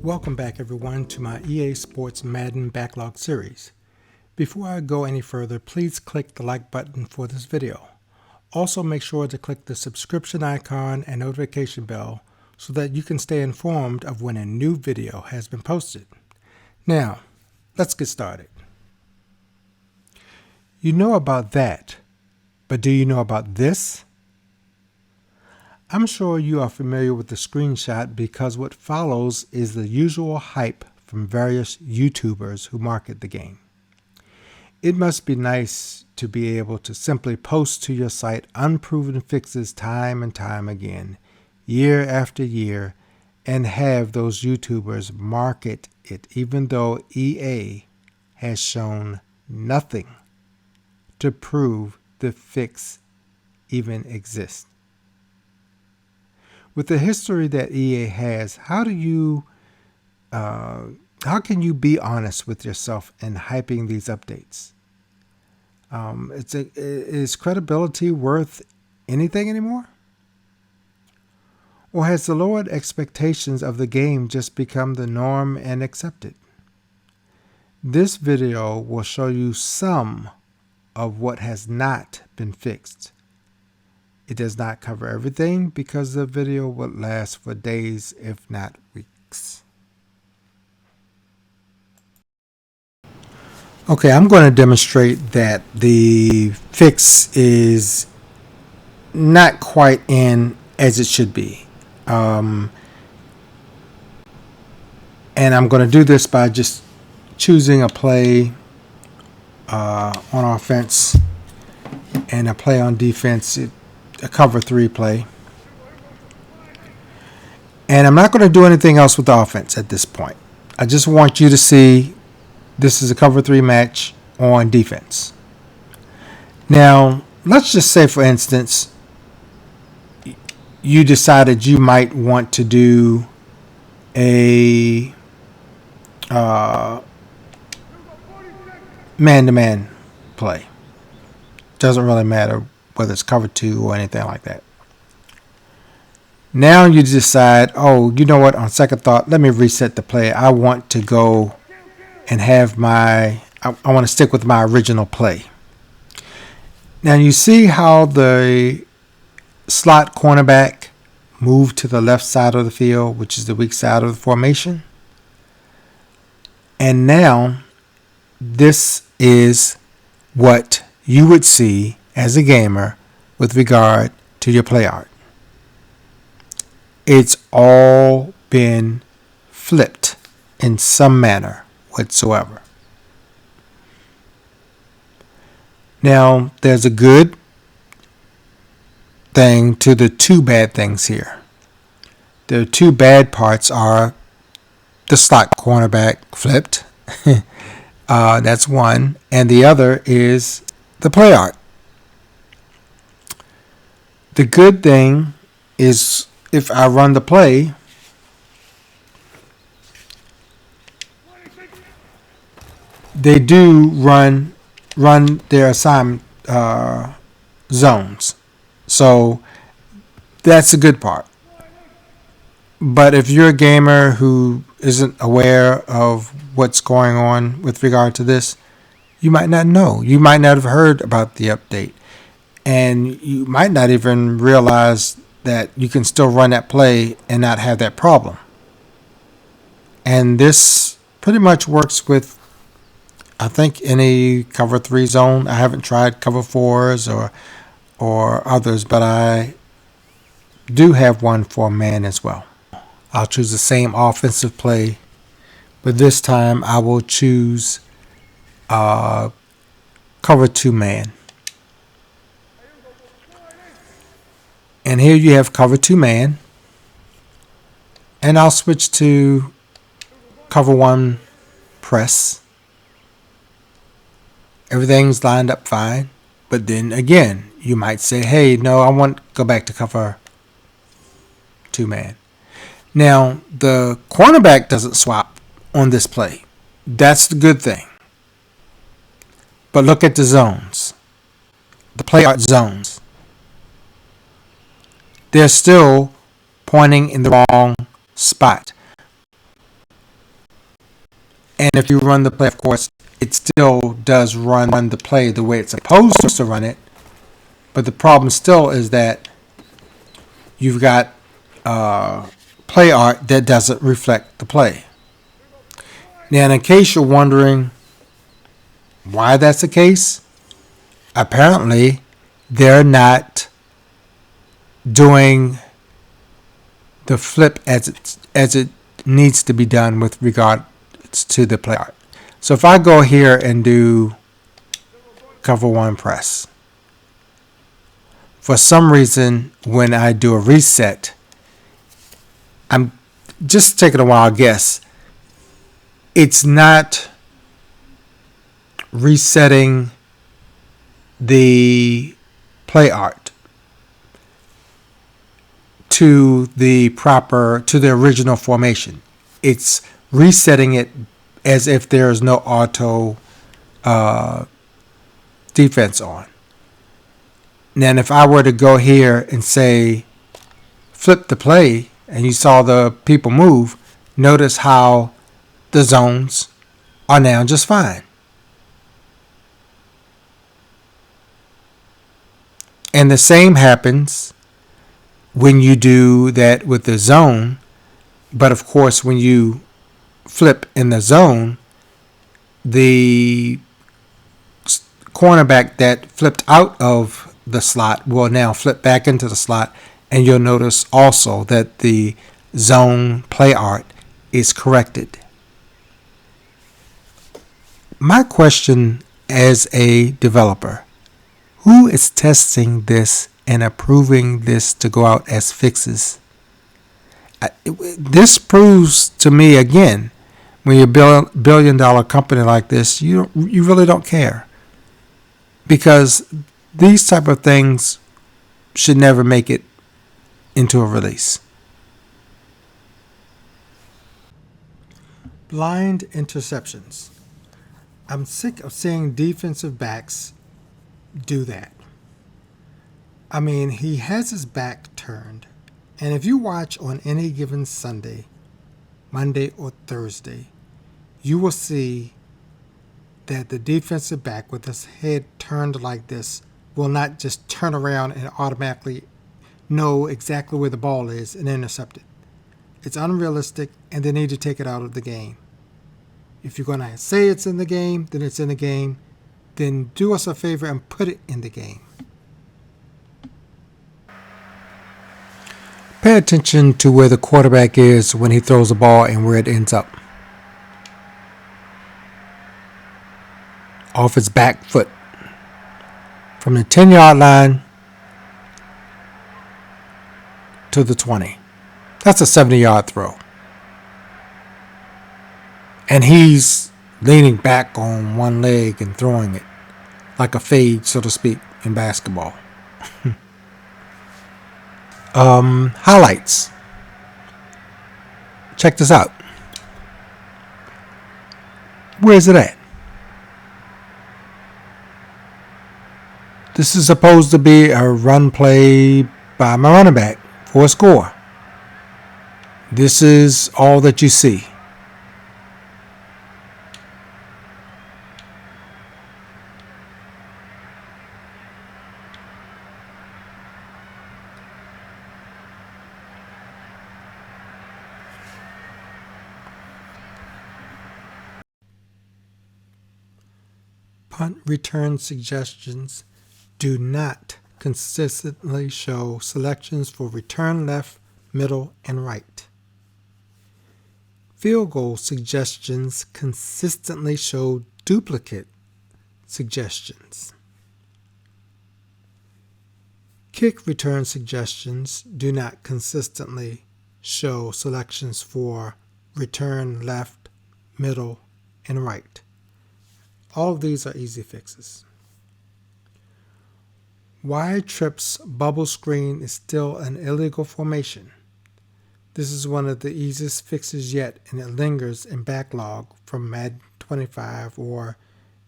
Welcome back everyone to my EA Sports Madden Backlog series. Before I go any further, please click the like button for this video. Also make sure to click the subscription icon and notification bell so that you can stay informed of when a new video has been posted. Now, let's get started. You know about that, but do you know about this? I'm sure you are familiar with the screenshot because what follows is the usual hype from various YouTubers who market the game. It must be nice to be able to simply post to your site unproven fixes time and time again, year after year, and have those YouTubers market it even though EA has shown nothing to prove the fix even exists. With the history that EA has, how can you be honest with yourself in hyping these updates? Is credibility worth anything anymore? Or has the lowered expectations of the game just become the norm and accepted? This video will show you some of what has not been fixed. It does not cover everything because the video would last for days, if not weeks. Okay, I'm going to demonstrate that the fix is not quite in as it should be. And I'm going to do this by just choosing a play on offense and a play on defense. A cover 3 play. And I'm not going to do anything else with the offense at this point. I just want you to see this is a cover 3 match on defense. Now, let's just say, for instance, you decided you might want to do a man-to-man play. Doesn't really matter whether it's cover 2 or anything like that. Now you decide, oh, you know what, on second thought, let me reset the play. I want to go and have I want to stick with my original play. Now you see how the slot cornerback moved to the left side of the field, which is the weak side of the formation. And now this is what you would see as a gamer with regard to your play art. It's all been flipped in some manner whatsoever. Now, there's a good thing to the two bad things here. The two bad parts are the slot cornerback flipped. That's one. And the other is the play art. The good thing is if I run the play, they do run their assignment zones. So that's the good part. But if you're a gamer who isn't aware of what's going on with regard to this, you might not know. You might not have heard about the update. And you might not even realize that you can still run that play and not have that problem. And this pretty much works with, I think, any cover 3 zone. I haven't tried cover 4s or others, but I do have one for man as well. I'll choose the same offensive play, but this time I will choose cover 2 man. And here you have cover 2 man. And I'll switch to cover 1 press. Everything's lined up fine. But then again, you might say, hey, no, I want to go back to cover 2 man. Now, the cornerback doesn't swap on this play. That's the good thing. But look at the zones. The play art zones. They're still pointing in the wrong spot. And if you run the play, of course, it still does run the play the way it's supposed to run it. But the problem still is that you've got play art that doesn't reflect the play. Now, in case you're wondering why that's the case, apparently they're not doing the flip as it needs to be done with regard to the play art. So if I go here and do cover one press, for some reason when I do a reset, I'm just taking a wild guess, it's not resetting the play art to the original formation. It's resetting it as if there's no auto defense on. Now, if I were to go here and say flip the play and you saw the people move, notice how the zones are now just fine. And the same happens when you do that with the zone. But of course, when you flip in the zone, the cornerback that flipped out of the slot will now flip back into the slot, and you'll notice also that the zone play art is corrected. My question as a developer, who is testing this and approving this to go out as fixes? This proves to me again, when you're a billion-dollar company like this, you really don't care, because these type of things should never make it into a release. Blind interceptions. I'm sick of seeing defensive backs do that. I mean, he has his back turned, and if you watch on any given Sunday, Monday or Thursday, you will see that the defensive back with his head turned like this will not just turn around and automatically know exactly where the ball is and intercept it. It's unrealistic, and they need to take it out of the game. If you're going to say it's in the game, then it's in the game. Then do us a favor and put it in the game. Pay attention to where the quarterback is when he throws the ball and where it ends up. Off his back foot. From the 10-yard line to the 20. That's a 70-yard throw. And he's leaning back on one leg and throwing it like a fade, so to speak, in basketball. Highlights. Check this out. Where is it at? This is supposed to be a run play by my running back for a score. This is all that you see. Punt return suggestions do not consistently show selections for return left, middle, and right. Field goal suggestions consistently show duplicate suggestions. Kick return suggestions do not consistently show selections for return left, middle, and right. All of these are easy fixes. Why Trips bubble screen is still an illegal formation. This is one of the easiest fixes yet, and it lingers in backlog from Madden 25 or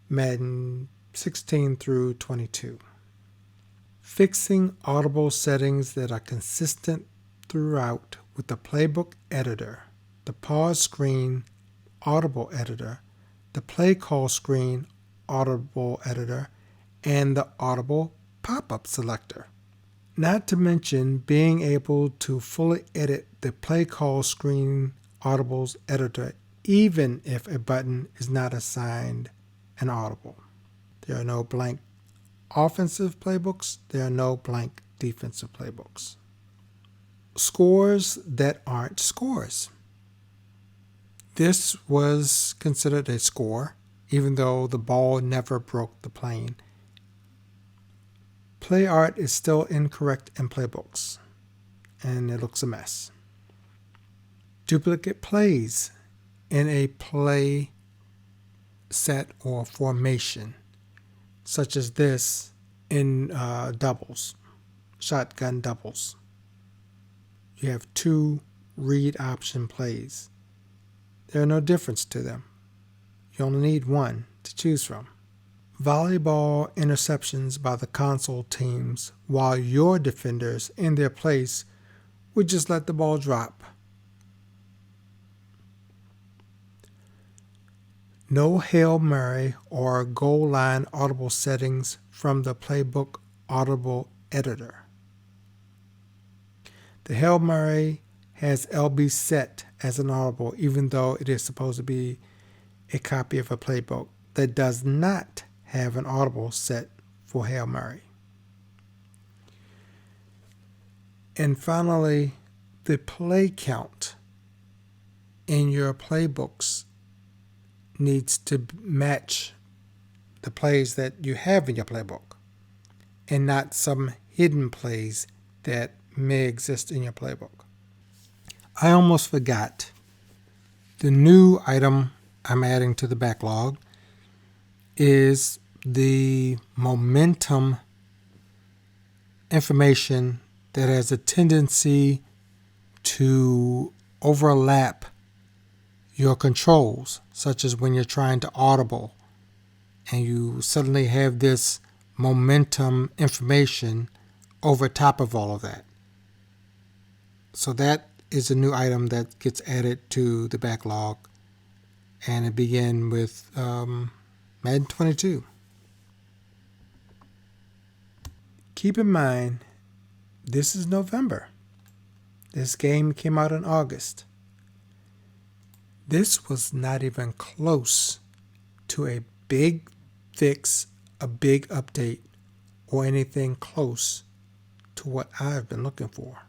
Madden 16 through 22. Fixing audible settings that are consistent throughout with the playbook editor, the pause screen, Audible Editor, the Play Call Screen Audible Editor, and the Audible Pop-up Selector. Not to mention being able to fully edit the Play Call Screen Audible's editor even if a button is not assigned an audible. There are no blank offensive playbooks, there are no blank defensive playbooks. Scores that aren't scores. This was considered a score, even though the ball never broke the plane. Play art is still incorrect in playbooks, and it looks a mess. Duplicate plays in a play set or formation, such as this in doubles, shotgun doubles. You have two read option plays. There are no difference to them. You only need one to choose from. Volleyball interceptions by the console teams while your defenders in their place would just let the ball drop. No Hail Mary or goal line audible settings from the Playbook Audible Editor. The Hail Mary has LB set as an audible even though it is supposed to be a copy of a playbook that does not have an audible set for Hail Mary. And finally, the play count in your playbooks needs to match the plays that you have in your playbook and not some hidden plays that may exist in your playbook. I almost forgot. The new item I'm adding to the backlog is the momentum information that has a tendency to overlap your controls, such as when you're trying to audible and you suddenly have this momentum information over top of all of that. So that is a new item that gets added to the backlog, and it began with Madden 22. Keep in mind, this is November. This game came out in August. This was not even close to a big fix, a big update, or anything close to what I've been looking for.